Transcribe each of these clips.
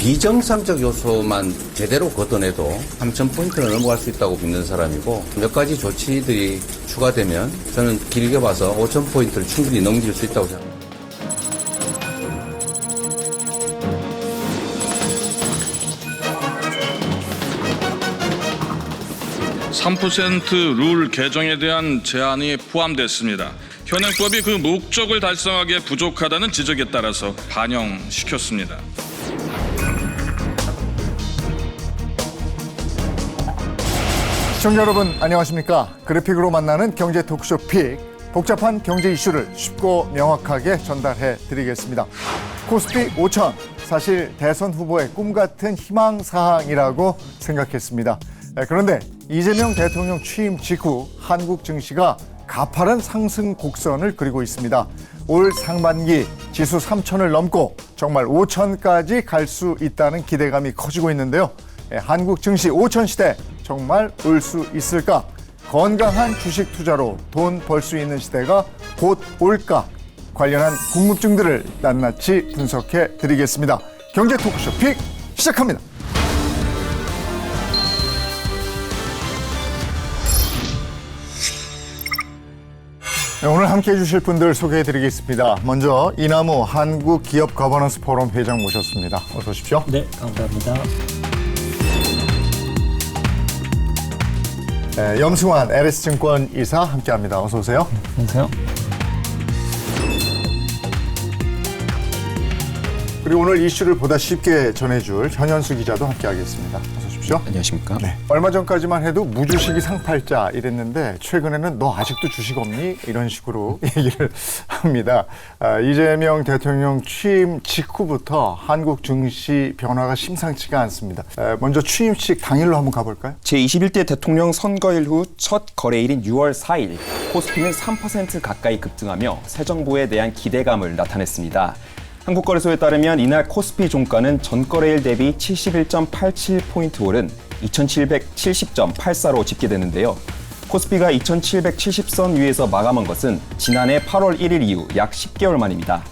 비정상적 요소만 제대로 걷어내도 3,000포인트를 넘어갈 수 있다고 믿는 사람이고 몇 가지 조치들이 추가되면 저는 길게 봐서 5,000포인트를 충분히 넘길 수 있다고 생각합니다. (3%) 룰 개정에 대한 제안이 포함됐습니다. 현행법이 그 목적을 달성하기에 부족하다는 지적에 따라서 반영시켰습니다. 시청자 여러분 안녕하십니까. 그래픽으로 만나는 경제 토크쇼 픽. 복잡한 경제 이슈를 쉽고 명확하게 전달해 드리겠습니다. 코스피 5천, 사실 대선 후보의 꿈 같은 희망사항이라고 생각했습니다. 그런데 이재명 대통령 취임 직후 한국 증시가 가파른 상승 곡선을 그리고 있습니다. 올 상반기 지수 3천을 넘고 정말 5천까지 갈 수 있다는 기대감이 커지고 있는데요. 한국 증시 5천 시대 정말 올 수 있을까? 건강한 주식 투자로 돈 벌 수 있는 시대가 곧 올까? 관련한 궁금증들을 낱낱이 분석해 드리겠습니다. 경제 토크쇼 픽 시작합니다. 네, 오늘 함께해 주실 분들 소개해 드리겠습니다. 먼저 이남우 한국기업 거버넌스 포럼 회장 모셨습니다. 어서 오십시오. 네, 감사합니다. 네, 염승환 LS증권 이사 함께합니다. 어서 오세요. 안녕하세요. 그리고 오늘 이슈를 보다 쉽게 전해줄 현현수 기자도 함께하겠습니다. 어서 오십시오. 안녕하십니까. 네. 얼마 전까지만 해도 무주식이 상팔자 이랬는데 최근에는 너 아직도 주식 없니? 이런 식으로 얘기를 합니다. 이재명 대통령 취임 직후부터 한국 증시 변화가 심상치가 않습니다. 먼저 취임식 당일로 한번 가볼까요? 제21대 대통령 선거일 후 첫 거래일인 6월 4일 코스피는 3% 가까이 급등하며 새 정부에 대한 기대감을 나타냈습니다. 한국거래소에 따르면 이날 코스피 종가는 전거래일 대비 71.87포인트 오른 2770.84로 집계되는데요. 코스피가 2770선 위에서 마감한 것은 지난해 8월 1일 이후 약 10개월 만입니다.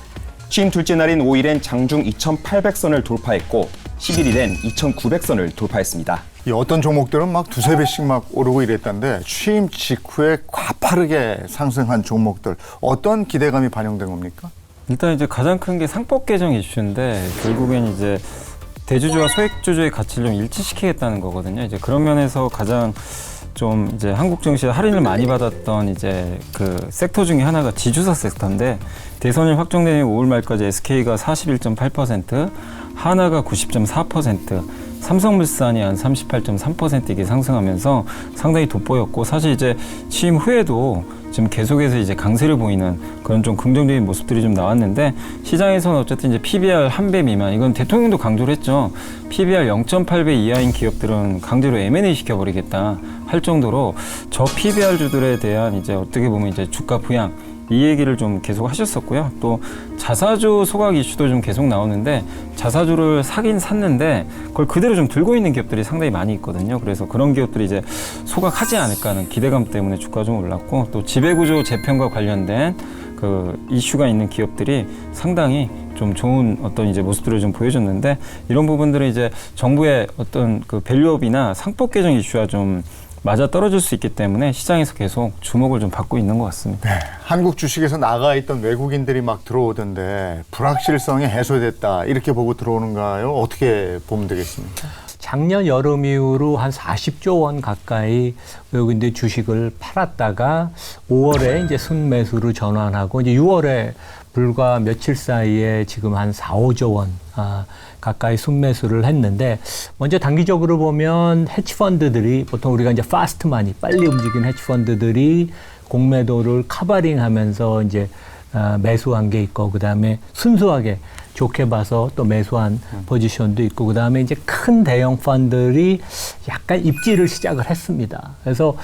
취임 둘째 날인 5일엔 장중 2800선을 돌파했고 11일엔 2900선을 돌파했습니다. 어떤 종목들은 막 두세 배씩 막 오르고 이랬던데 취임 직후에 가파르게 상승한 종목들 어떤 기대감이 반영된 겁니까? 일단 이제 가장 큰 게 상법 개정 이슈인데 결국엔 이제 대주주와 소액주주의 가치를 좀 일치시키겠다는 거거든요. 이제 그런 면에서 가장 좀 이제 한국 증시에 할인을 많이 받았던 이제 그 섹터 중에 하나가 지주사 섹터인데 대선이 확정된 5월 말까지 SK가 41.8%, 하나가 90.4%, 삼성물산이 한 38.3% 이게 상승하면서 상당히 돋보였고 사실 이제 취임 후에도 지금 계속해서 이제 강세를 보이는 그런 좀 긍정적인 모습들이 좀 나왔는데 시장에서는 어쨌든 이제 PBR 1배 미만 이건 대통령도 강조를 했죠. PBR 0.8배 이하인 기업들은 강제로 M&A 시켜버리겠다 할 정도로 저 PBR 주들에 대한 이제 어떻게 보면 이제 주가 부양 이 얘기를 좀 계속 하셨었고요. 또 자사주 소각 이슈도 좀 계속 나오는데 자사주를 사긴 샀는데 그걸 그대로 좀 들고 있는 기업들이 상당히 많이 있거든요. 그래서 그런 기업들이 이제 소각하지 않을까 하는 기대감 때문에 주가가 좀 올랐고 또 지배구조 재편과 관련된 그 이슈가 있는 기업들이 상당히 좀 좋은 어떤 이제 모습들을 좀 보여줬는데 이런 부분들은 이제 정부의 어떤 그 밸류업이나 상법 개정 이슈와 좀 맞아 떨어질 수 있기 때문에 시장에서 계속 주목을 좀 받고 있는 것 같습니다. 네, 한국 주식에서 나가 있던 외국인들이 막 들어오던데 불확실성이 해소됐다 이렇게 보고 들어오는가요? 어떻게 보면 되겠습니까? 작년 여름 이후로 한 40조 원 가까이 외국인들 주식을 팔았다가 5월에 이제 순매수로 전환하고 이제 6월에 불과 며칠 사이에 지금 한 4, 5조 원 가까이 순매수를 했는데 먼저 단기적으로 보면 헤지펀드들이 보통 우리가 이제 파스트 마니 빨리 움직이는 헤지펀드들이 공매도를 커버링하면서 이제 매수한 게 있고 그다음에 순수하게 좋게 봐서 또 매수한 포지션도 있고 그다음에 이제 큰 대형 펀드들이 약간 입지를 시작을 했습니다. 그래서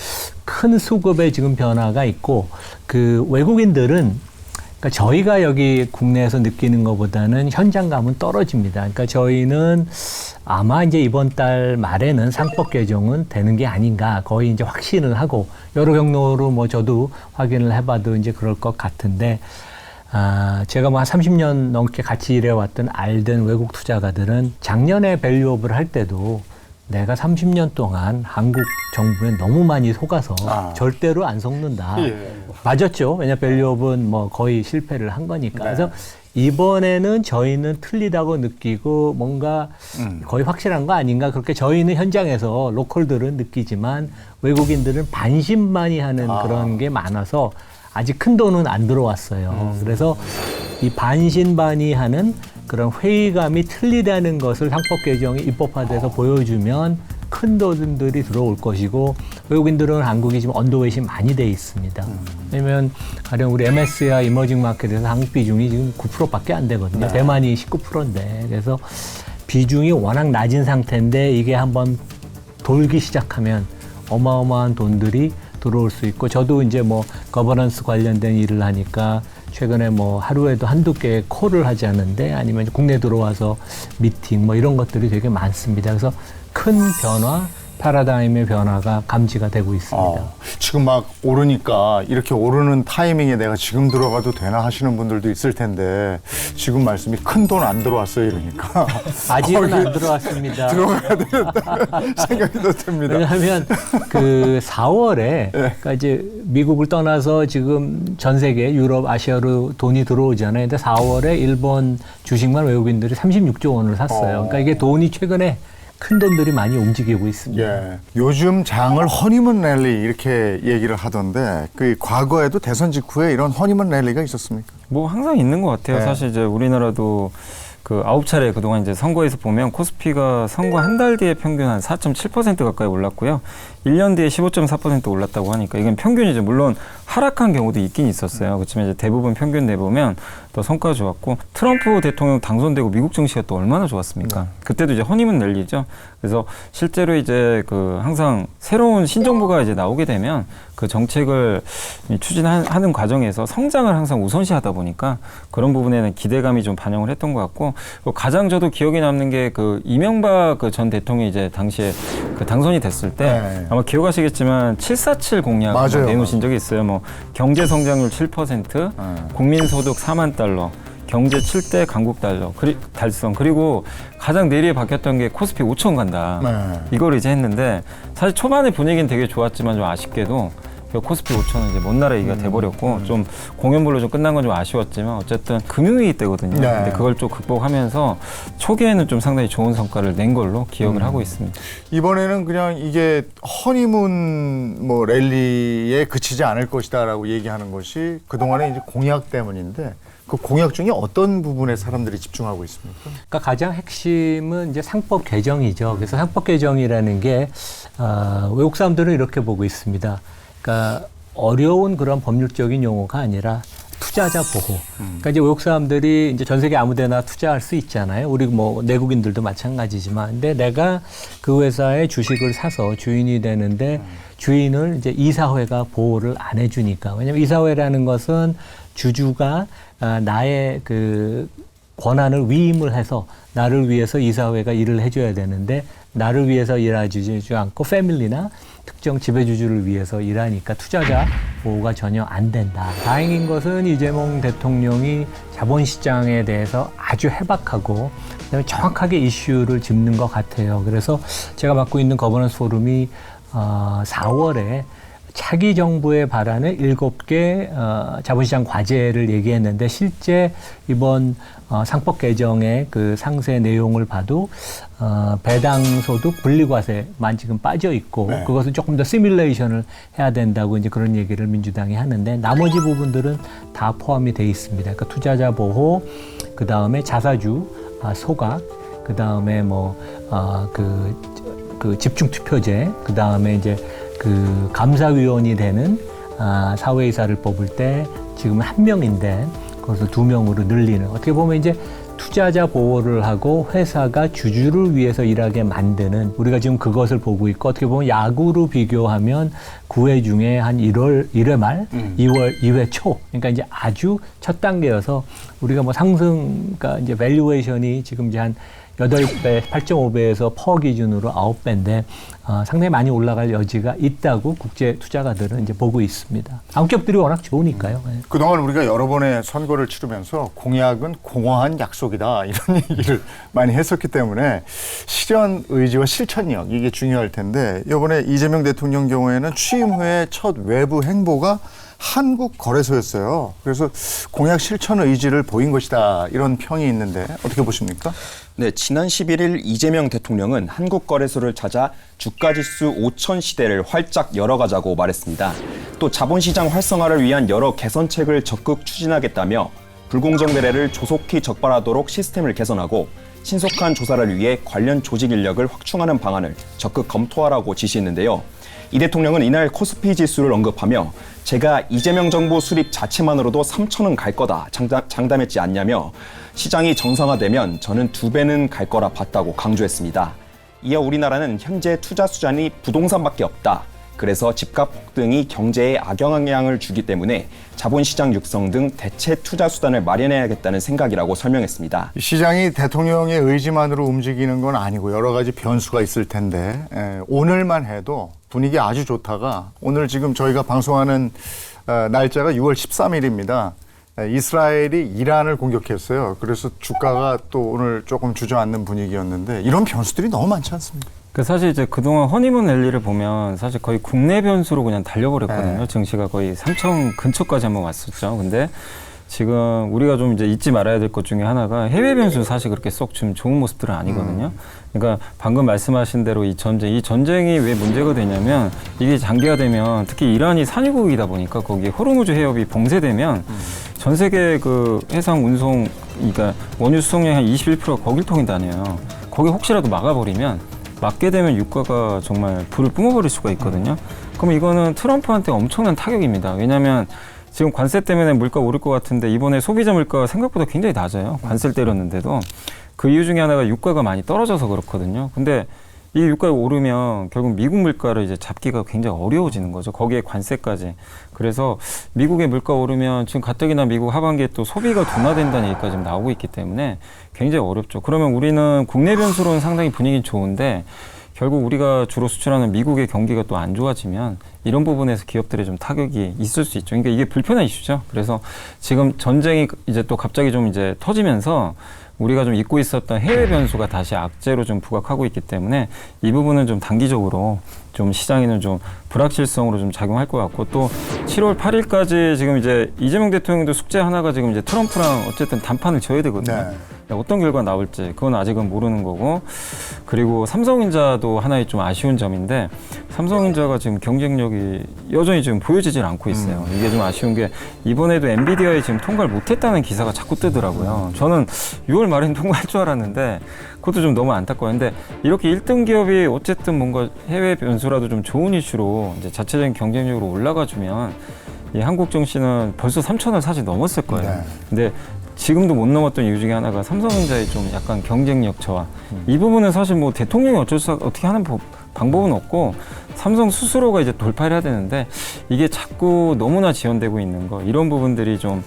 큰 수급의 지금 변화가 있고 그 외국인들은 그러니까 저희가 여기 국내에서 느끼는 것보다는 현장감은 떨어집니다. 그러니까 저희는 아마 이제 이번 달 말에는 상법 개정은 되는 게 아닌가 거의 이제 확신을 하고 여러 경로로 뭐 저도 확인을 해봐도 이제 그럴 것 같은데 제가 뭐 한 30년 넘게 같이 일해왔던 알던 외국 투자가들은 작년에 밸류업을 할 때도 내가 30년 동안 한국 정부에 너무 많이 속아서 절대로 안 속는다. 맞았죠. 왜냐 밸류업은 뭐 거의 실패를 한 거니까. 그래서 이번에는 저희는 틀리다고 느끼고 뭔가 거의 확실한 거 아닌가. 그렇게 저희는 현장에서 로컬들은 느끼지만 외국인들은 반신반의하는 그런 게 많아서 아직 큰 돈은 안 들어왔어요. 그래서 이 반신반의하는 그런 회의감이 틀리다는 것을 상법 개정이 입법화돼서 보여주면 큰 돈들이 들어올 것이고 외국인들은 한국이 지금 언더웨이시 많이 돼 있습니다. 왜냐면 가령 우리 MSCI 이머징 마켓에서 한국 비중이 지금 9%밖에 안 되거든요. 대만이 19%인데 그래서 비중이 워낙 낮은 상태인데 이게 한번 돌기 시작하면 어마어마한 돈들이 들어올 수 있고 저도 이제 뭐 거버넌스 관련된 일을 하니까 최근에 뭐 하루에도 한두 개 콜을 하지 않는데 아니면 국내 들어와서 미팅 뭐 이런 것들이 되게 많습니다. 그래서 큰 변화, 패러다임의 변화가 감지가 되고 있습니다. 지금 막 오르니까 이렇게 오르는 타이밍에 내가 지금 들어가도 되나 하시는 분들도 있을 텐데 지금 말씀이 큰 돈 안 들어왔어요 이러니까 아직은 안 들어왔습니다. 들어가야 되겠다 생각이 더 듭니다. 왜냐하면 그 4월에 그러니까 이제 미국을 떠나서 지금 전 세계 유럽, 아시아로 돈이 들어오잖아요. 근데 4월에 일본 주식만 외국인들이 36조 원을 샀어요. 그러니까 이게 돈이 최근에 큰 돈들이 많이 움직이고 있습니다. 예. 요즘 장을 허니문 랠리 이렇게 얘기를 하던데 그 과거에도 대선 직후에 이런 허니문 랠리가 있었습니까? 뭐 항상 있는 것 같아요. 네. 사실 이제 우리나라도 그 9차례 그동안 이제 선거에서 보면 코스피가 선거 한 달 뒤에 평균 한 4.7% 가까이 올랐고요. 1년 뒤에 15.4% 올랐다고 하니까 이건 평균이죠. 물론 하락한 경우도 있긴 있었어요. 그렇지만 이제 대부분 평균 내보면 또 성과가 좋았고 트럼프 대통령 당선되고 미국 증시가 또 얼마나 좋았습니까? 그때도 이제 허니문 랠리죠. 그래서 실제로 이제 그 항상 새로운 신정부가 이제 나오게 되면 그 정책을 추진하는 과정에서 성장을 항상 우선시하다 보니까 그런 부분에는 기대감이 좀 반영을 했던 것 같고 가장 저도 기억에 남는 게 그 이명박 그 전 대통령이 이제 당시에 그 당선이 됐을 때 아마 기억하시겠지만 747 공약을 내놓으신 적이 있어요. 뭐 경제 성장률 7%, 국민소득 4만 달러, 경제 7대 강국 달성 그리고 가장 내리에 박혔던 게 코스피 5천 간다. 이걸 이제 했는데 사실 초반에 분위기는 되게 좋았지만 좀 아쉽게도 코스피 5천은 이제 먼 나라 얘기가 돼버렸고 좀 공연불로 좀 끝난 건 좀 아쉬웠지만 어쨌든 금융위기 때거든요. 근데 그걸 좀 극복하면서 초기에는 좀 상당히 좋은 성과를 낸 걸로 기억을 하고 있습니다. 이번에는 그냥 이게 허니문 뭐 랠리에 그치지 않을 것이다라고 얘기하는 것이 그동안의 이제 공약 때문인데 그 공약 중에 어떤 부분에 사람들이 집중하고 있습니까? 그러니까 가장 핵심은 이제 상법 개정이죠. 그래서 상법 개정이라는 게 외국 사람들은 이렇게 보고 있습니다. 그러니까 어려운 그런 법률적인 용어가 아니라 투자자 보호. 그러니까 이제 외국 사람들이 이제 전 세계 아무데나 투자할 수 있잖아요. 우리 뭐 내국인들도 마찬가지지만, 근데 내가 그 회사의 주식을 사서 주인이 되는데 주인을 이제 이사회가 보호를 안 해주니까. 왜냐하면 이사회라는 것은 주주가 나의 그 권한을 위임을 해서 나를 위해서 이사회가 일을 해줘야 되는데 나를 위해서 일하지 않고 패밀리나 특정 지배주주를 위해서 일하니까 투자자 보호가 전혀 안 된다. 다행인 것은 이재명 대통령이 자본시장에 대해서 아주 해박하고 그다음에 정확하게 이슈를 짚는 것 같아요. 그래서 제가 맡고 있는 거버넌스 포럼이 4월에 차기 정부에 바라는 7개 자본시장 과제를 얘기했는데 실제 이번 상법 개정의 그 상세 내용을 봐도 배당소득 분리과세만 지금 빠져 있고 그것은 조금 더 시뮬레이션을 해야 된다고 이제 그런 얘기를 민주당이 하는데 나머지 부분들은 다 포함이 돼 있습니다. 그러니까 투자자 보호, 그 다음에 자사주 소각, 그 다음에 그 집중 투표제, 그 다음에 이제 그 감사위원이 되는 사회이사를 뽑을 때 지금 1명인데 그것을 2명으로 늘리는, 어떻게 보면 이제 투자자 보호를 하고 회사가 주주를 위해서 일하게 만드는, 우리가 지금 그것을 보고 있고 어떻게 보면 야구로 비교하면 9회 중에 한 1회 말, 2회 초, 그러니까 이제 아주 첫 단계여서 우리가 뭐 상승, 그러니까 이제 밸류에이션이 지금 이제 한 8배, 8.5배에서 퍼 기준으로 9배인데 상당히 많이 올라갈 여지가 있다고 국제 투자가들은 이제 보고 있습니다. 한국 기업들이 워낙 좋으니까요. 네. 그동안 우리가 여러 번의 선거를 치르면서 공약은 공허한 약속이다 이런 얘기를 많이 했었기 때문에 실현 의지와 실천력 이게 중요할 텐데 이번에 이재명 대통령 경우에는 취임 후에 첫 외부 행보가 한국 거래소였어요. 그래서 공약 실천 의지를 보인 것이다 이런 평이 있는데 어떻게 보십니까? 네, 지난 11일 이재명 대통령은 한국거래소를 찾아 주가지수 5천 시대를 활짝 열어가자고 말했습니다. 또 자본시장 활성화를 위한 여러 개선책을 적극 추진하겠다며 불공정 거래를 조속히 적발하도록 시스템을 개선하고 신속한 조사를 위해 관련 조직 인력을 확충하는 방안을 적극 검토하라고 지시했는데요. 이 대통령은 이날 코스피 지수를 언급하며 제가 이재명 정부 수립 자체만으로도 3천은 갈 거다 장담했지 않냐며 시장이 정상화되면 저는 2배는 갈 거라 봤다고 강조했습니다. 이어 우리나라는 현재 투자 수단이 부동산밖에 없다. 그래서 집값 폭등이 경제에 악영향을 주기 때문에 자본시장 육성 등 대체 투자 수단을 마련해야겠다는 생각이라고 설명했습니다. 시장이 대통령의 의지만으로 움직이는 건 아니고 여러 가지 변수가 있을 텐데 오늘만 해도 분위기 아주 좋다가 오늘 지금 저희가 방송하는 날짜가 6월 13일입니다. 이스라엘이 이란을 공격했어요. 그래서 주가가 또 오늘 조금 주저앉는 분위기였는데 이런 변수들이 너무 많지 않습니까? 사실 이제 그동안 허니문 랠리를 보면 사실 거의 국내 변수로 그냥 달려버렸거든요. 네. 증시가 거의 3천 근처까지 한번 왔었죠. 근데 지금 우리가 좀 이제 잊지 말아야 될 것 중에 하나가 해외 변수 사실 그렇게 쏙 좀 좋은 모습들은 아니거든요. 그러니까 방금 말씀하신 대로 이 전쟁이 왜 문제가 되냐면 이게 장기화되면 특히 이란이 산유국이다 보니까 거기에 호르무즈 해협이 봉쇄되면 전 세계 그 해상 운송, 그러니까 원유 수송량의 한 21%가 거길 통한다네요. 거기 혹시라도 막아버리면 막게 되면 유가가 정말 불을 뿜어버릴 수가 있거든요. 그럼 이거는 트럼프한테 엄청난 타격입니다. 왜냐하면 지금 관세 때문에 물가 오를 것 같은데 이번에 소비자 물가가 생각보다 굉장히 낮아요. 관세를 때렸는데도. 그 이유 중에 하나가 유가가 많이 떨어져서 그렇거든요. 근데 이 유가가 오르면 결국 미국 물가를 이제 잡기가 굉장히 어려워지는 거죠. 거기에 관세까지. 그래서 미국의 물가 오르면 지금 가뜩이나 미국 하반기에 또 소비가 둔화된다는 얘기까지 지금 나오고 있기 때문에 굉장히 어렵죠. 그러면 우리는 국내 변수로는 상당히 분위기는 좋은데 결국 우리가 주로 수출하는 미국의 경기가 또 안 좋아지면 이런 부분에서 기업들의 좀 타격이 있을 수 있죠. 그러니까 이게 불편한 이슈죠. 그래서 지금 전쟁이 이제 또 갑자기 좀 이제 터지면서 우리가 좀 잊고 있었던 해외 변수가 다시 악재로 좀 부각하고 있기 때문에 이 부분은 좀 단기적으로 좀 시장에는 좀 불확실성으로 좀 작용할 것 같고 또 7월 8일까지 지금 이제 이재명 대통령도 숙제 하나가 지금 이제 트럼프랑 어쨌든談판을 져야 되거든요. 네. 어떤 결과 나올지 그건 아직은 모르는 거고 그리고 삼성전자도 하나의 좀 아쉬운 점인데 삼성전자가 지금 경쟁력이 여전히 지금 보여지질 않고 있어요. 이게 좀 아쉬운 게 이번에도 엔비디아에 지금 통과를 못했다는 기사가 자꾸 뜨더라고요. 저는 6월 말엔 통과할 줄 알았는데 그것도 좀 너무 안타까운데 이렇게 1등 기업이 어쨌든 뭔가 해외 변수라도 좀 좋은 이슈로 이제 자체적인 경쟁력으로 올라가주면 이 한국 증시는 벌써 3,000원 사실 넘었을 거예요. 네. 근데 지금도 못 넘었던 이유 중에 하나가 삼성전자의 좀 약간 경쟁력 저하. 이 부분은 사실 뭐 대통령이 어떻게 하는 방법은 없고 삼성 스스로가 이제 돌파를 해야 되는데 이게 자꾸 너무나 지연되고 있는 거 이런 부분들이 좀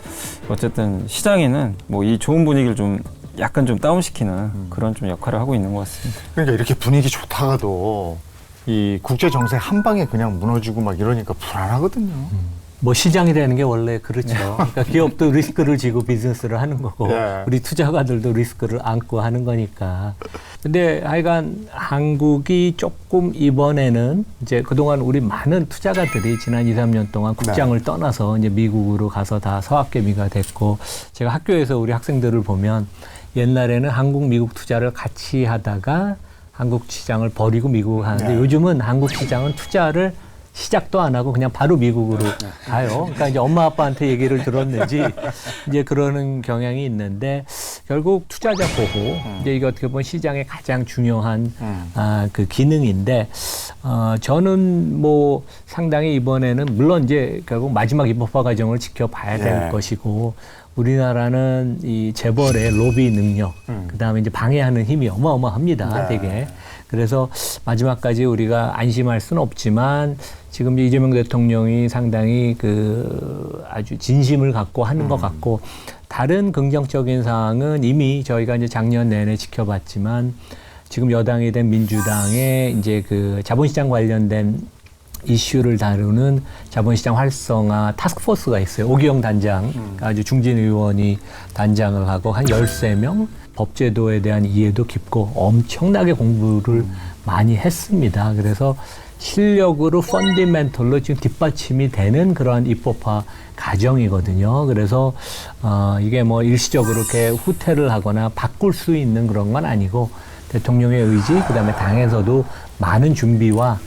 어쨌든 시장에는 뭐 이 좋은 분위기를 좀 약간 좀 다운시키는 그런 좀 역할을 하고 있는 것 같습니다. 그러니까 이렇게 분위기 좋다가도 이 국제 정세 한 방에 그냥 무너지고 막 이러니까 불안하거든요. 뭐 시장이라는 게 원래 그렇죠. 그러니까 기업도 리스크를 지고 비즈니스를 하는 거고 네. 우리 투자가들도 리스크를 안고 하는 거니까. 근데 하여간 한국이 조금 이번에는 이제 그동안 우리 많은 투자가들이 지난 2, 3년 동안 국장을 네. 떠나서 이제 미국으로 가서 다 서학개미가 됐고 제가 학교에서 우리 학생들을 보면 옛날에는 한국, 미국 투자를 같이 하다가 한국 시장을 버리고 미국을 가는데 네. 요즘은 한국 시장은 투자를 시작도 안 하고 그냥 바로 미국으로 가요. 그러니까 이제 엄마 아빠한테 얘기를 들었는지 이제 그러는 경향이 있는데 결국 투자자 보호 이제 이게 어떻게 보면 시장의 가장 중요한 그 기능인데 저는 뭐 상당히 이번에는 물론 이제 결국 마지막 입법화 과정을 지켜봐야 될 것이고 우리나라는 이 재벌의 로비 능력 그다음에 이제 방해하는 힘이 어마어마합니다. 되게. 그래서 마지막까지 우리가 안심할 수는 없지만 지금 이재명 대통령이 상당히 그 아주 진심을 갖고 하는 것 같고 다른 긍정적인 사항은 이미 저희가 이제 작년 내내 지켜봤지만 지금 여당이 된 민주당의 이제 그 자본시장 관련된 이슈를 다루는 자본시장 활성화 타스크포스가 있어요. 오기영 단장, 아주 중진 의원이 단장을 하고 한 13명 법제도에 대한 이해도 깊고 엄청나게 공부를 많이 했습니다. 그래서 실력으로 펀디멘털로 지금 뒷받침이 되는 그러한 입법화 과정이거든요. 그래서 이게 뭐 일시적으로 이렇게 후퇴를 하거나 바꿀 수 있는 그런 건 아니고 대통령의 의지, 그다음에 당에서도 많은 준비와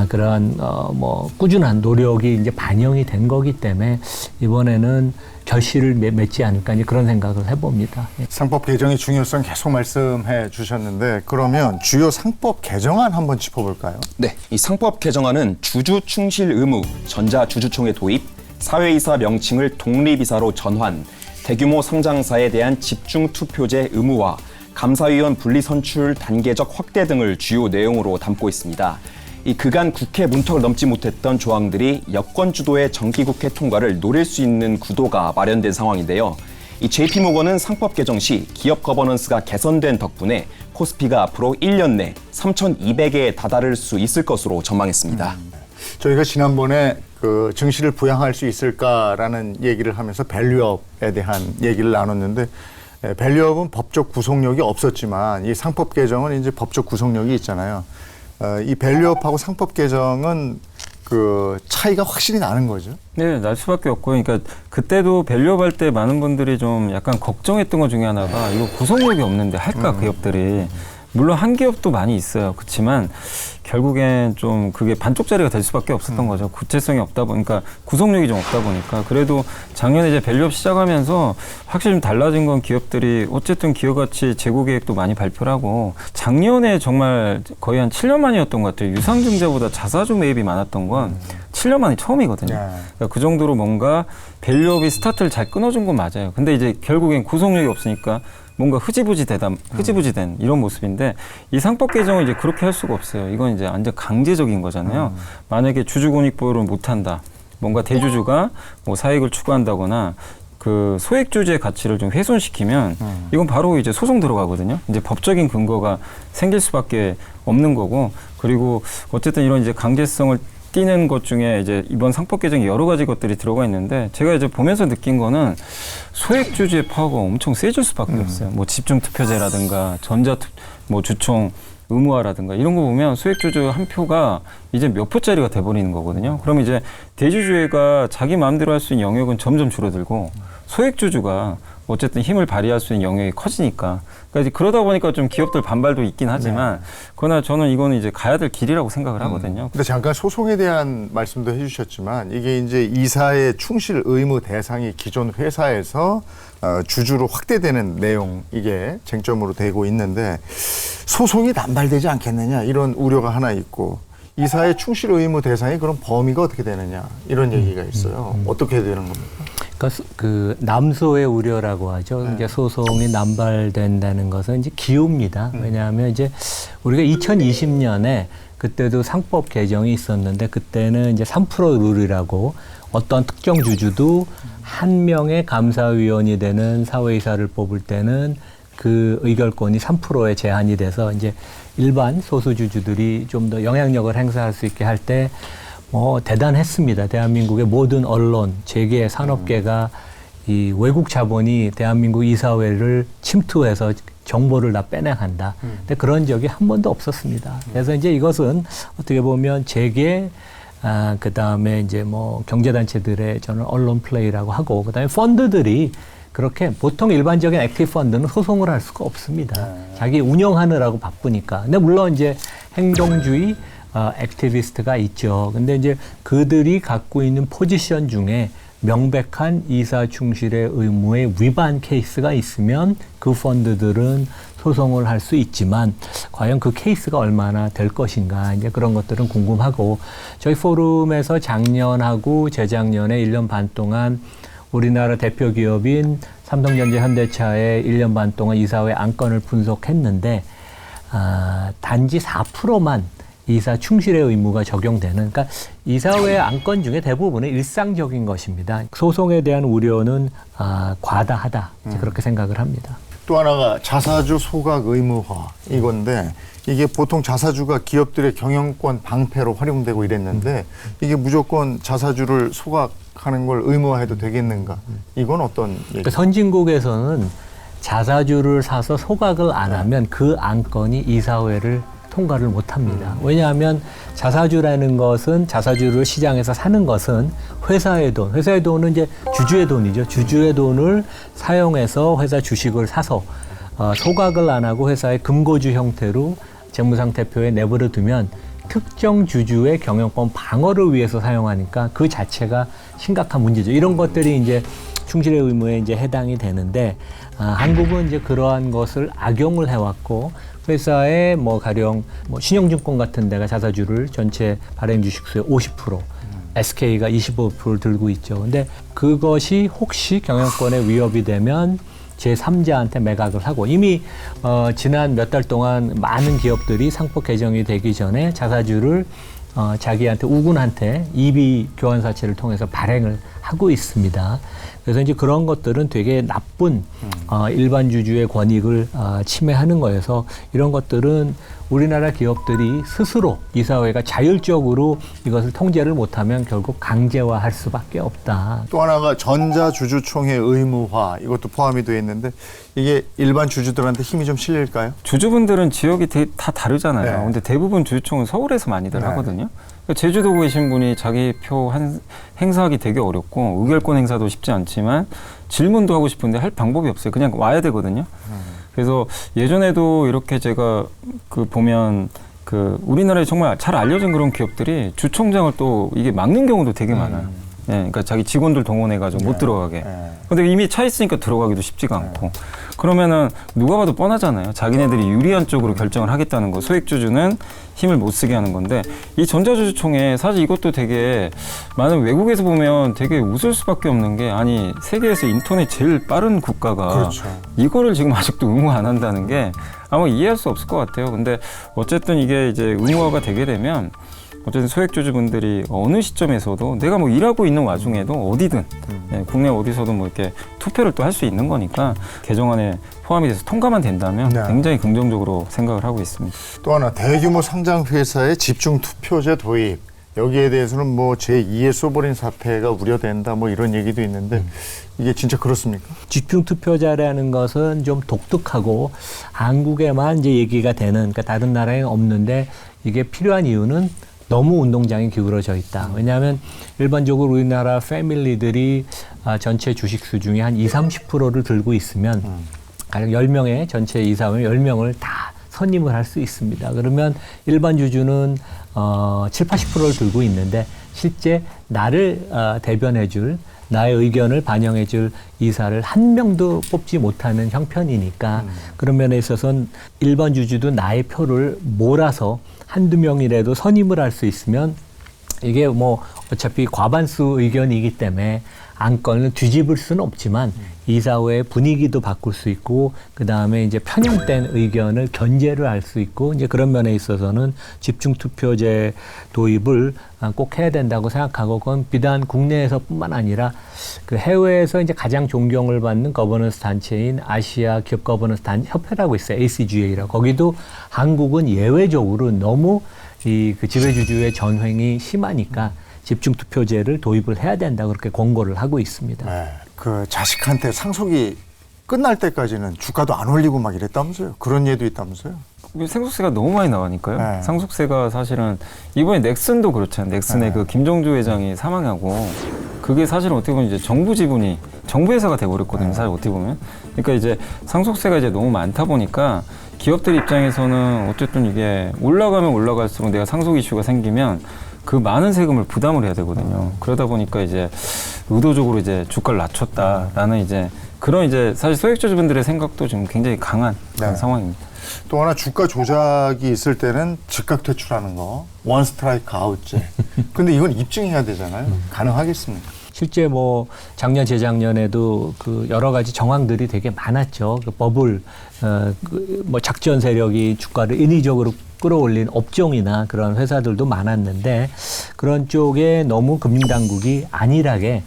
그런 뭐 꾸준한 노력이 이제 반영이 된 거기 때문에 이번에는 결실을 맺지 않을까 이제 그런 생각을 해봅니다. 상법 개정의 중요성 계속 말씀해 주셨는데 그러면 주요 상법 개정안 한번 짚어볼까요? 네, 이 상법 개정안은 주주 충실 의무, 전자주주총회 도입, 사회이사 명칭을 독립이사로 전환, 대규모 상장사에 대한 집중투표제 의무화, 감사위원 분리선출 단계적 확대 등을 주요 내용으로 담고 있습니다. 이 그간 국회 문턱을 넘지 못했던 조항들이 여권 주도의 정기국회 통과를 노릴 수 있는 구도가 마련된 상황인데요. 이 JP모건은 상법 개정 시 기업 거버넌스가 개선된 덕분에 코스피가 앞으로 1년 내 3,200에 다다를 수 있을 것으로 전망했습니다. 저희가 지난번에 그 증시를 부양할 수 있을까라는 얘기를 하면서 밸류업에 대한 얘기를 나눴는데 밸류업은 법적 구속력이 없었지만 이 상법 개정은 이제 법적 구속력이 있잖아요. 이 밸류업하고 상법 개정은 그 차이가 확실히 나는 거죠. 네, 날 수밖에 없고, 그러니까 그때도 밸류업 할 때 많은 분들이 좀 약간 걱정했던 것 중에 하나가 이거 구속력이 없는데 할까 기업들이. 물론 한 기업도 많이 있어요. 그렇지만 결국엔 좀 그게 반쪽짜리가 될 수밖에 없었던 거죠. 구체성이 없다 보니까, 구속력이 좀 없다 보니까. 그래도 작년에 이제 밸류업 시작하면서 확실히 좀 달라진 건 기업들이 어쨌든 기업가치 재고 계획도 많이 발표를 하고, 작년에 정말 거의 한 7년 만이었던 것 같아요. 유상증자보다 자사주 매입이 많았던 건 7년 만이 처음이거든요. 그러니까 그 정도로 뭔가 밸류업이 스타트를 잘 끊어준 건 맞아요. 근데 이제 결국엔 구속력이 없으니까 뭔가 흐지부지된 이런 모습인데, 이 상법 개정은 이제 그렇게 할 수가 없어요. 이건 이제 완전 강제적인 거잖아요. 만약에 주주권익보호를 못한다, 뭔가 대주주가 뭐 사익을 추구한다거나 그 소액주주의 가치를 좀 훼손시키면 이건 바로 이제 소송 들어가거든요. 이제 법적인 근거가 생길 수밖에 없는 거고, 그리고 어쨌든 이런 이제 강제성을 띄는 것 중에 이제 이번 상법 개정에 여러 가지 것들이 들어가 있는데, 제가 이제 보면서 느낀 거는 소액주주의 파워가 엄청 세질 수밖에 없어요. 뭐 집중투표제라든가 뭐 주총 의무화라든가 이런 거 보면 소액주주 한 표가 이제 몇 표짜리가 돼버리는 거거든요. 그러면 이제 대주주가 자기 마음대로 할 수 있는 영역은 점점 줄어들고, 소액주주가 어쨌든 힘을 발휘할 수 있는 영역이 커지니까. 그러니까 이제 그러다 보니까 좀 기업들 반발도 있긴 하지만, 그러나 저는 이거는 이제 가야 될 길이라고 생각을 하거든요. 근데 잠깐 소송에 대한 말씀도 해주셨지만 이게 이제 이사의 충실 의무 대상이 기존 회사에서 주주로 확대되는 내용, 이게 쟁점으로 되고 있는데 소송이 남발되지 않겠느냐 이런 우려가 하나 있고, 이사의 충실 의무 대상이 그럼 범위가 어떻게 되느냐 이런 얘기가 있어요. 어떻게 되는 겁니까? 그러니까 그 남소의 우려라고 하죠. 이제 소송이 남발된다는 것은 이제 기우입니다. 왜냐하면 이제 우리가 2020년에 그때도 상법 개정이 있었는데, 그때는 이제 3% 룰이라고 어떤 특정 주주도 한 명의 감사위원이 되는 사회이사를 뽑을 때는 그 의결권이 3%에 제한이 돼서 이제 일반 소수주주들이 좀 더 영향력을 행사할 수 있게 할 때 뭐 대단했습니다. 대한민국의 모든 언론, 재계, 산업계가 이 외국 자본이 대한민국 이사회를 침투해서 정보를 다 빼내간다. 근데 그런 적이 한 번도 없었습니다. 그래서 이제 이것은 어떻게 보면 재계, 그 다음에 이제 뭐 경제단체들의 저는 언론 플레이라고 하고, 그 다음에 펀드들이 그렇게 보통 일반적인 액티브 펀드는 소송을 할 수가 없습니다. 자기 운영하느라고 바쁘니까. 근데 물론 이제 행동주의 액티비스트가 있죠. 근데 이제 그들이 갖고 있는 포지션 중에 명백한 이사 충실의 의무의 위반 케이스가 있으면 그 펀드들은 소송을 할 수 있지만, 과연 그 케이스가 얼마나 될 것인가, 이제 그런 것들은 궁금하고, 저희 포럼에서 작년하고 재작년에 1년 반 동안 우리나라 대표 기업인 삼성전자 현대차의 1년 반 동안 이사회 안건을 분석했는데, 단지 4%만 이사 충실의 의무가 적용되는, 그러니까 이사회 안건 중에 대부분은 일상적인 것입니다. 소송에 대한 우려는 과다하다, 이제 그렇게 생각을 합니다. 또 하나가 자사주 소각 의무화 이건데 이게 보통 자사주가 기업들의 경영권 방패로 활용되고 이랬는데 이게 무조건 자사주를 소각하는 걸 의무화해도 되겠는가? 이건 어떤 얘기? 그러니까 선진국에서는 자사주를 사서 소각을 안 하면 그 안건이 이사회를 통과를 못 합니다. 왜냐하면 자사주라는 것은, 자사주를 시장에서 사는 것은 회사의 돈은 이제 주주의 돈이죠. 주주의 돈을 사용해서 회사 주식을 사서 소각을 안 하고 회사의 금고주 형태로 재무상태표에 내버려 두면 특정 주주의 경영권 방어를 위해서 사용하니까 그 자체가 심각한 문제죠. 이런 것들이 이제 충실의 의무에 이제 해당이 되는데, 한국은 이제 그러한 것을 악용을 해왔고, 회사의 가령 신영증권 같은 데가 자사주를 전체 발행 주식수의 50%, SK가 25%를 들고 있죠. 근데 그것이 혹시 경영권에 위협이 되면 제3자한테 매각을 하고, 이미 지난 몇 달 동안 많은 기업들이 상법 개정이 되기 전에 자사주를 자기한테 우군한테 이비 교환사채를 통해서 발행을 하고 있습니다. 그래서 이제 그런 것들은 되게 나쁜 일반 주주의 권익을 침해하는 거여서, 이런 것들은 우리나라 기업들이 스스로 이사회가 자율적으로 이것을 통제를 못하면 결국 강제화할 수밖에 없다. 또 하나가 전자주주총회 의무화 이것도 포함이 되어 있는데 이게 일반 주주들한테 힘이 좀 실릴까요? 주주분들은 지역이 다 다르잖아요. 네. 근데 대부분 주주총은 서울에서 많이들 하거든요. 그러니까 제주도 계신 분이 자기 표 행사하기 되게 어렵고, 의결권 행사도 쉽지 않지만 질문도 하고 싶은데 할 방법이 없어요. 그냥 와야 되거든요. 그래서 예전에도 이렇게 제가 보면 우리나라에 정말 잘 알려진 그런 기업들이 주총장을 또 이게 막는 경우도 되게 많아요. 네, 그러니까 자기 직원들 동원해가지고 못 들어가게. 근데 이미 차 있으니까 들어가기도 쉽지가 않고. 그러면은 누가 봐도 뻔하잖아요. 자기네들이 유리한 쪽으로 결정을 하겠다는 거. 소액주주는 힘을 못 쓰게 하는 건데, 이 전자주주총회 사실 이것도 되게 많은 외국에서 보면 되게 웃을 수밖에 없는 게, 아니 세계에서 인터넷 제일 빠른 국가가 그렇죠. 이거를 지금 아직도 의무화 안 한다는 게 아마 이해할 수 없을 것 같아요. 근데 어쨌든 이게 이제 의무화가 되게 되면 어쨌든 소액주주분들이 어느 시점에서도 내가 일하고 있는 와중에도 어디든 국내 어디서도 이렇게 투표를 또 할 수 있는 거니까 개정안에 포함이 돼서 통과만 된다면 굉장히 긍정적으로 생각을 하고 있습니다. 또 하나 대규모 상장 회사의 집중 투표제 도입. 여기에 대해서는 제2의 소버린 사태가 우려된다 이런 얘기도 있는데 이게 진짜 그렇습니까? 집중 투표자라는 것은 좀 독특하고 한국에만 이제 얘기가 되는, 그러니까 다른 나라에 없는데, 이게 필요한 이유는 너무 운동장이 기울어져 있다. 왜냐하면 일반적으로 우리나라 패밀리들이 전체 주식수 중에 한 20-30%를 들고 있으면 가령 10명의 전체 이사회 10명을 다 선임을 할 수 있습니다. 그러면 일반 주주는 70-80%를 들고 있는데, 실제 나를 대변해 줄, 나의 의견을 반영해 줄 이사를 한 명도 뽑지 못하는 형편이니까, 그런 면에 있어서는 일반 주주도 나의 표를 몰아서 한두 명이라도 선임을 할 수 있으면, 이게 어차피 과반수 의견이기 때문에 안건을 뒤집을 수는 없지만 이사회의 분위기도 바꿀 수 있고, 그 다음에 이제 편향된 의견을 견제를 할 수 있고, 이제 그런 면에 있어서는 집중투표제 도입을 꼭 해야 된다고 생각하고, 그건 비단 국내에서뿐만 아니라 해외에서 이제 가장 존경을 받는 거버넌스 단체인 아시아 기업 거버넌스 협회라고 있어요. ACGA라고. 거기도 한국은 예외적으로 너무 그 지배주주의 전횡이 심하니까 집중투표제를 도입을 해야 된다, 그렇게 권고를 하고 있습니다. 네. 자식한테 상속이 끝날 때까지는 주가도 안 올리고 이랬다면서요? 그런 예도 있다면서요? 상속세가 너무 많이 나가니까요. 네. 상속세가 사실은 이번에 넥슨도 그렇잖아요. 넥슨의 김정주 회장이 사망하고, 그게 사실은 어떻게 보면 이제 정부 지분이 정부 회사가 돼버렸거든요. 사실 어떻게 보면. 그러니까 이제 상속세가 이제 너무 많다 보니까 기업들 입장에서는 어쨌든 이게 올라가면 올라갈수록 내가 상속 이슈가 생기면 그 많은 세금을 부담을 해야 되거든요. 그러다 보니까 이제 의도적으로 이제 주가를 낮췄다라는 이제 그런 이제 사실 소액주주분들의 생각도 지금 굉장히 강한 그런 상황입니다. 또 하나 주가 조작이 있을 때는 즉각 퇴출하는 거, 원 스트라이크 아웃제. 근데 이건 입증해야 되잖아요. 가능하겠습니까? 실제 작년 재작년에도 여러 가지 정황들이 되게 많았죠. 버블 작전 세력이 주가를 인위적으로 끌어올린 업종이나 그런 회사들도 많았는데 그런 쪽에 너무 금융당국이 안일하게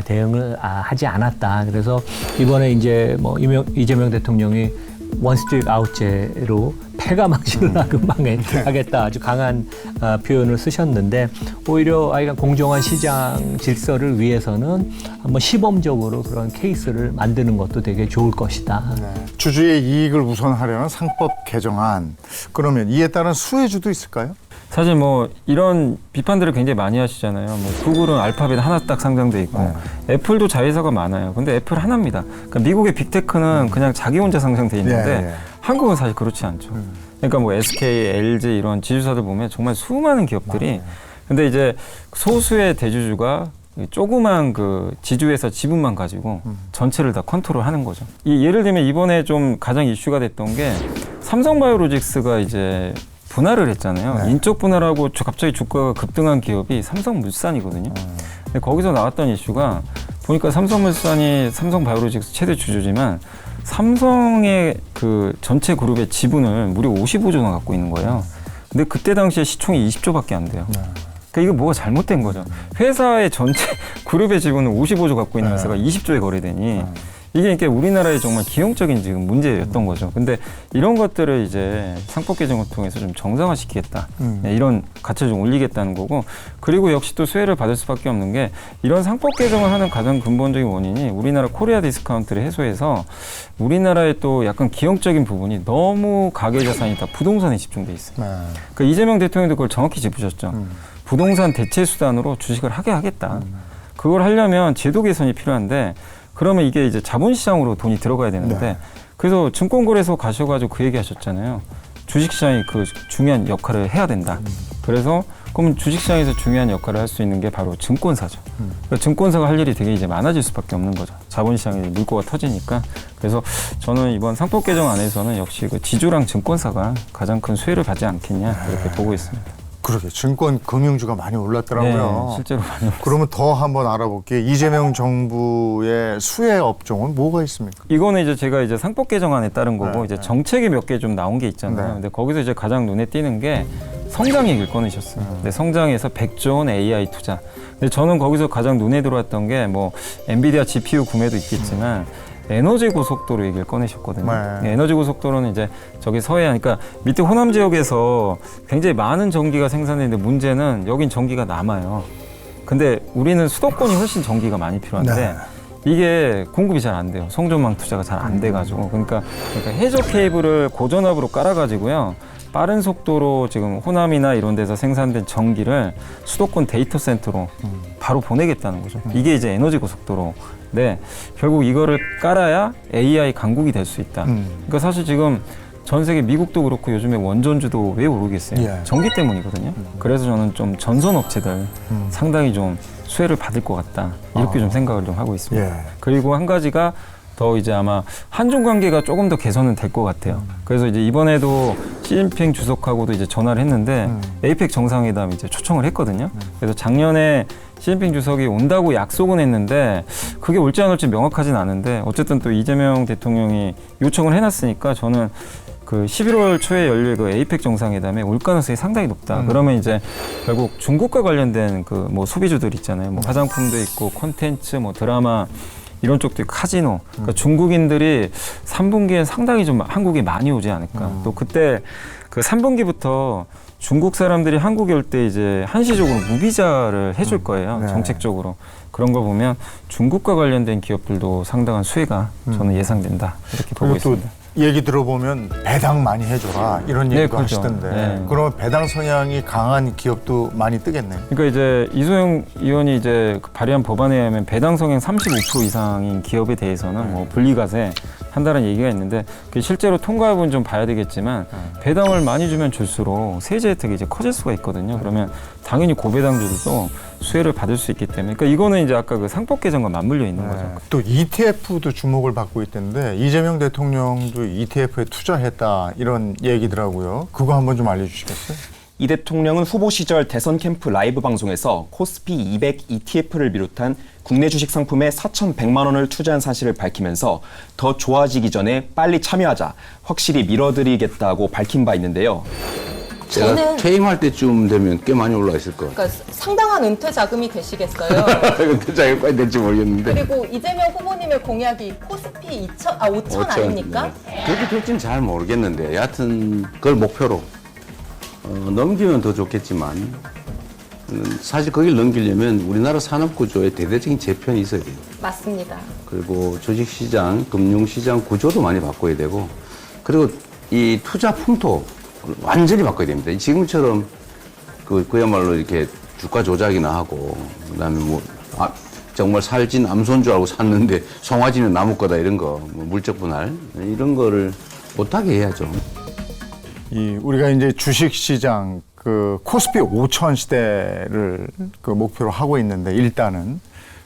대응을 하지 않았다. 그래서 이번에 이제 뭐 이재명 대통령이 원스트릭 아웃제로 패가망신을 하겠다 아주 강한 표현을 쓰셨는데 오히려 아이가 공정한 시장 질서를 위해서는 한번 시범적으로 그런 케이스를 만드는 것도 되게 좋을 것이다. 네. 주주의 이익을 우선하려는 상법 개정안. 그러면 이에 따른 수혜주도 있을까요? 사실 뭐 이런 비판들을 굉장히 많이 하시잖아요. 뭐 구글은 알파벳 하나 딱 상장돼 있고 애플도 자회사가 많아요. 근데 애플 하나입니다. 그러니까 미국의 빅테크는 그냥 자기 혼자 상장돼 있는데 한국은 사실 그렇지 않죠. 그러니까 뭐 SK, LG 이런 지주사들 보면 정말 수많은 기업들이 근데 이제 소수의 대주주가 조그만 그 지주회사 지분만 가지고 전체를 다 컨트롤하는 거죠. 예를 들면 이번에 좀 가장 이슈가 됐던 게 삼성바이오로직스가 이제 분할을 했잖아요. 인적 분할하고 갑자기 주가가 급등한 기업이 삼성물산이거든요. 근데 거기서 나왔던 이슈가 보니까 삼성물산이 삼성바이오로직스 최대 주주지만 삼성의 그 전체 그룹의 지분을 무려 55조나 갖고 있는 거예요. 근데 그때 당시에 시총이 20조밖에 안 돼요. 그러니까 이거 뭐가 잘못된 거죠. 회사의 전체 그룹의 지분을 55조 갖고 있는 회사가 20조에 거래되니 이게 그러니까 우리나라의 정말 기형적인 지금 문제였던 거죠. 근데 이런 것들을 이제 상법 개정을 통해서 좀 정상화시키겠다. 이런 가치를 좀 올리겠다는 거고 그리고 역시 또 수혜를 받을 수밖에 없는 게 이런 상법 개정을 하는 가장 근본적인 원인이 우리나라 코리아 디스카운트를 해소해서 우리나라의 또 약간 기형적인 부분이 너무 가계자산이 다 부동산에 집중돼 있어요. 그러니까 이재명 대통령도 그걸 정확히 짚으셨죠. 부동산 대체 수단으로 주식을 하게 하겠다. 그걸 하려면 제도 개선이 필요한데 그러면 이게 이제 자본시장으로 돈이 들어가야 되는데 그래서 증권거래소 가셔가지고 그 얘기 하셨잖아요. 주식시장이 그 중요한 역할을 해야 된다. 그래서 그럼 주식시장에서 중요한 역할을 할 수 있는 게 바로 증권사죠. 그러니까 증권사가 할 일이 되게 이제 많아질 수밖에 없는 거죠. 자본시장에 물꼬가 터지니까. 그래서 저는 이번 상법 개정 안에서는 역시 그 지주랑 증권사가 가장 큰 수혜를 받지 않겠냐 이렇게 보고 있습니다. 그러게 증권 금융주가 많이 올랐더라고요. 네, 실제로 많이 올랐어요. 그러면 더 한번 알아볼게요. 이재명 정부의 수혜 업종은 뭐가 있습니까? 이거는 이제 제가 이제 상법 개정안에 따른 거고 이제 정책이 몇 개 좀 나온 게 있잖아요. 근데 거기서 이제 가장 눈에 띄는 게 성장 얘기를 꺼내셨어요. 근데 성장에서 100조 원 AI 투자. 근데 저는 거기서 가장 눈에 들어왔던 게 뭐 엔비디아 GPU 구매도 있겠지만 에너지 고속도로 얘기를 꺼내셨거든요. 에너지 고속도로는 이제 저기 서해안, 그러니까 밑에 호남 지역에서 굉장히 많은 전기가 생산되는데 문제는 여긴 전기가 남아요. 근데 우리는 수도권이 훨씬 전기가 많이 필요한데 이게 공급이 잘 안 돼요. 송전망 투자가 잘 안 돼가지고. 그러니까 해저 케이블을 고전압으로 깔아가지고요. 빠른 속도로 지금 호남이나 이런 데서 생산된 전기를 수도권 데이터 센터로 바로 보내겠다는 거죠. 이게 이제 에너지 고속도로. 네, 결국 이거를 깔아야 AI 강국이 될 수 있다. 그러니까 사실 지금 전 세계 미국도 그렇고 요즘에 원전주도 왜 오르겠어요? 전기 때문이거든요. 그래서 저는 좀 전선 업체들 상당히 좀 수혜를 받을 것 같다. 이렇게 좀 생각을 좀 하고 있습니다. 그리고 한 가지가 더 이제 아마 한중 관계가 조금 더 개선은 될 것 같아요. 그래서 이제 이번에도 시진핑 주석하고도 이제 전화를 했는데 에이펙 정상회담 이제 초청을 했거든요. 그래서 작년에 시진핑 주석이 온다고 약속은 했는데 그게 올지 안 올지 명확하진 않은데 어쨌든 또 이재명 대통령이 요청을 해놨으니까 저는 그 11월 초에 열릴 그 에이펙 정상회담에 올 가능성이 상당히 높다. 그러면 이제 결국 중국과 관련된 그 뭐 소비주들 있잖아요. 뭐 화장품도 있고 콘텐츠, 뭐 드라마 이런 쪽도 있고 카지노. 그러니까 중국인들이 3분기엔 상당히 좀 한국에 많이 오지 않을까. 또 그때 그 3분기부터 중국 사람들이 한국에 올 때 이제 한시적으로 무비자를 해줄 거예요. 정책적으로. 그런 거 보면 중국과 관련된 기업들도 상당한 수혜가 저는 예상된다. 이렇게 보고 있습니다. 얘기 들어보면 배당 많이 해줘라 이런 얘기도 그렇죠. 하시던데 그러면 배당 성향이 강한 기업도 많이 뜨겠네요. 그러니까 이제 이소영 의원이 이제 발의한 법안에 의하면 배당 성향 35% 이상인 기업에 대해서는 뭐 분리과세 한다는 얘기가 있는데 그게 실제로 통과 여부는 좀 봐야 되겠지만 배당을 많이 주면 줄수록 세제 혜택이 이제 커질 수가 있거든요. 그러면 당연히 고배당주들도 수혜를 받을 수 있기 때문에 그러니까 이거는 이제 아까 그 상법 개정과 맞물려 있는 거죠. 또 ETF도 주목을 받고 있던데 이재명 대통령도 ETF에 투자했다 이런 얘기더라고요. 그거 한번 좀 알려주시겠어요? 이 대통령은 후보 시절 대선 캠프 라이브 방송에서 코스피 200 ETF를 비롯한 국내 주식 상품에 4,100만 원을 투자한 사실을 밝히면서 더 좋아지기 전에 빨리 참여하자, 확실히 밀어드리겠다고 밝힌 바 있는데요. 제가 저는- 퇴임할 때쯤 되면 꽤 많이 올라 있을 것 같아요. 그러니까 상당한 은퇴 자금이 되시겠어요. 근데 자기까지 될지 모르겠는데. 그리고 이재명 후보님의 공약이 코스피 5천 아닙니까? 네. 그렇게 될지는 잘 모르겠는데 여하튼 그걸 목표로 넘기면 더 좋겠지만 사실 거길 넘기려면 우리나라 산업구조에 대대적인 재편이 있어야 돼요. 맞습니다. 그리고 주식시장, 금융시장 구조도 많이 바꿔야 되고 그리고 이 투자 풍토 완전히 바꿔야 됩니다. 지금처럼 그야말로 이렇게 주가 조작이나 하고 그다음에 정말 살찐 암소인 줄 알고 샀는데 송아지는 나무 거다 이런 거 물적 분할 이런 거를 못하게 해야죠. 우리가 이제 주식시장 코스피 5천 시대를 목표로 하고 있는데 일단은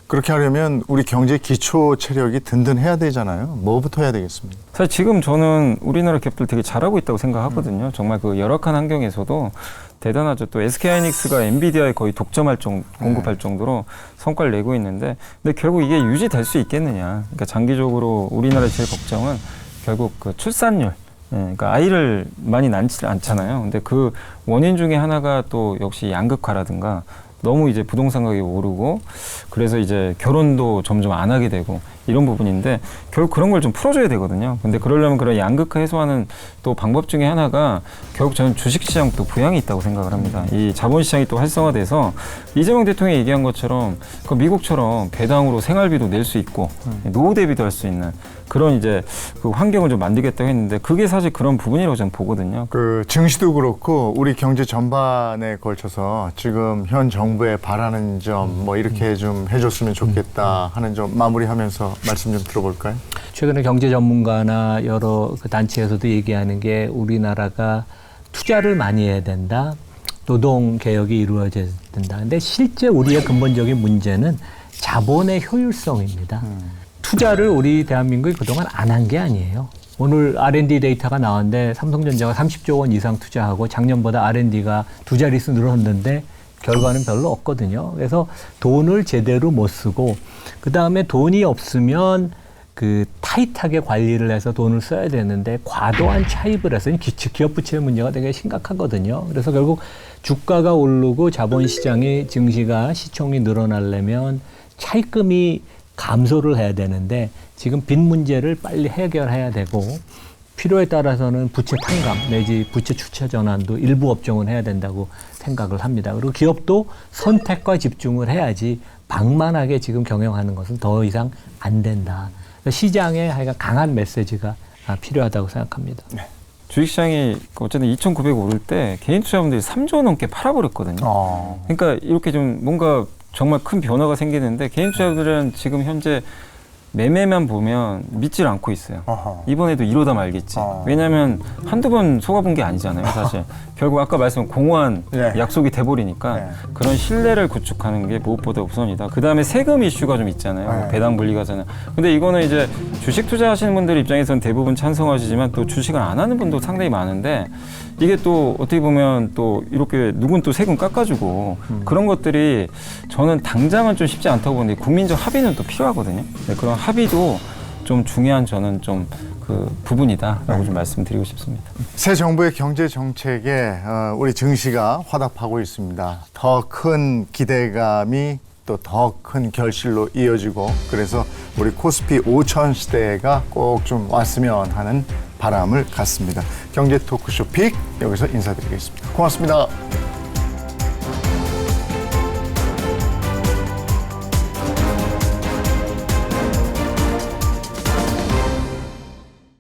그렇게 하려면 우리 경제 기초 체력이 든든해야 되잖아요. 뭐부터 해야 되겠습니까? 사실 지금 저는 우리나라 기업들 되게 잘하고 있다고 생각하거든요. 정말 그 열악한 환경에서도 대단하죠. 또 SK하이닉스가 엔비디아에 거의 공급할 정도로 성과를 내고 있는데, 근데 결국 이게 유지될 수 있겠느냐. 그러니까 장기적으로 우리나라의 제일 걱정은 결국 그 출산율. 그러니까 아이를 많이 낳지 않잖아요. 근데 그 원인 중에 하나가 또 역시 양극화라든가 너무 이제 부동산 가격이 오르고 그래서 이제 결혼도 점점 안 하게 되고 이런 부분인데 결국 그런 걸 좀 풀어줘야 되거든요. 근데 그러려면 그런 양극화 해소하는 또 방법 중에 하나가 결국 저는 주식시장 또 부양이 있다고 생각을 합니다. 이 자본시장이 또 활성화돼서 이재명 대통령이 얘기한 것처럼 그 미국처럼 배당으로 생활비도 낼 수 있고 노후 대비도 할 수 있는 그런 이제 그 환경을 좀 만들겠다고 했는데 그게 사실 그런 부분이라고 저는 보거든요. 증시도 그렇고 우리 경제 전반에 걸쳐서 지금 현 정부에 바라는 점 이렇게 좀 해줬으면 좋겠다 하는 점 마무리하면서 말씀 좀 들어볼까요? 최근에 경제 전문가나 여러 그 단체에서도 얘기하는 게 우리나라가 투자를 많이 해야 된다. 노동 개혁이 이루어져야 된다. 근데 실제 우리의 근본적인 문제는 자본의 효율성입니다. 투자를 우리 대한민국이 그동안 안 한 게 아니에요. 오늘 R&D 데이터가 나왔는데 삼성전자가 30조 원 이상 투자하고 작년보다 R&D가 2자릿수 늘었는데 결과는 별로 없거든요. 그래서 돈을 제대로 못 쓰고 그다음에 돈이 없으면 그 타이트하게 관리를 해서 돈을 써야 되는데 과도한 차입을 해서 기업 부채 문제가 되게 심각하거든요. 그래서 결국 주가가 오르고 자본시장의 증시가 시총이 늘어나려면 차입금이 감소를 해야 되는데 지금 빚 문제를 빨리 해결해야 되고 필요에 따라서는 부채 탕감 내지 부채 주체 전환도 일부 업종은 해야 된다고 생각을 합니다. 그리고 기업도 선택과 집중을 해야지 방만하게 지금 경영하는 것은 더 이상 안 된다. 시장에 하여간 강한 메시지가 필요하다고 생각합니다. 네. 주식시장이 어쨌든 2,900 오를 때 개인 투자분들이 3조 넘게 팔아버렸거든요. 그러니까 이렇게 좀 뭔가 정말 큰 변화가 생기는데 개인 투자자들은 지금 현재 매매만 보면 믿질 않고 있어요. 이번에도 이러다 말겠지. 왜냐하면 한두 번 속아본 게 아니잖아요, 사실. 결국 아까 말씀한 공허한 약속이 돼버리니까 그런 신뢰를 구축하는 게 무엇보다 우선이다. 그 다음에 세금 이슈가 좀 있잖아요. 배당 분리과세는. 근데 이거는 이제 주식 투자하시는 분들 입장에서는 대부분 찬성하시지만 또 주식을 안 하는 분도 상당히 많은데 이게 또 어떻게 보면 또 이렇게 누군 또 세금 깎아주고 그런 것들이 저는 당장은 좀 쉽지 않다고 보는데 국민적 합의는 또 필요하거든요. 네, 그런 합의도 좀 중요한 저는 좀 그 부분이다라고 좀 말씀드리고 싶습니다. 새 정부의 경제 정책에 우리 증시가 화답하고 있습니다. 더 큰 기대감이 또 더 큰 결실로 이어지고 그래서 우리 코스피 5천 시대가 꼭 좀 왔으면 하는 바람을 갖습니다. 경제 토크쇼 픽 여기서 인사드리겠습니다. 고맙습니다.